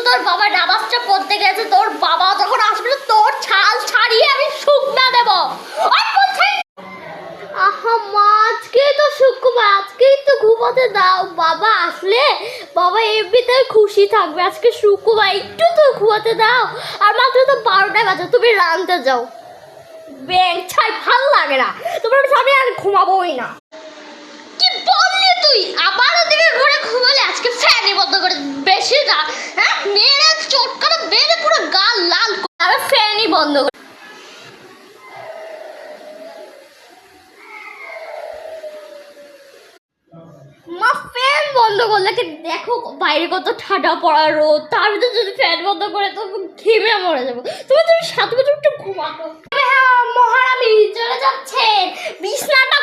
তোর বাবা নামাজটা পড়তে গেছে, তোর বাবা যখন আসবে তোর ছাল ছাড়িয়ে আমি শুকনা দেব। আহা মা, আজকেই তো শুক্রবার, আজকেই তো ঘুমাতে দাও। বাবা আসলে বাবা এমনিতে খুশি থাকবে, আজকে শুক্রবার, একটু তো ঘুমাতে দাও। আর মাত্র তো 12টা বাজে, তুমি রাঁধতে যাও। ব্যাং ছাই ভাল লাগে না, তোমার সামনে আর ঘুমাবোই না। কি বললি তুই? আবার ওদিকে ঘরে ঘুমালে? আজকে ফ্যানই বন্ধ করে বেশি না, হ্যাঁ মেরে চটকাটা বেড়ে পুরো গাল লাল করে ফ্যানই বন্ধ করে। মা ফ্যান বন্ধ করলে কি দেখো বাইরে কত ঠান্ডা পড়া রোদ, তার ভিতরে যদি ফ্যান বন্ধ করে তো ঘেমে মরে যাবো। তুমি সাথে একটু ঘুমাতো। হ্যাঁ মহারানী চলে যাচ্ছে, বিছনাটা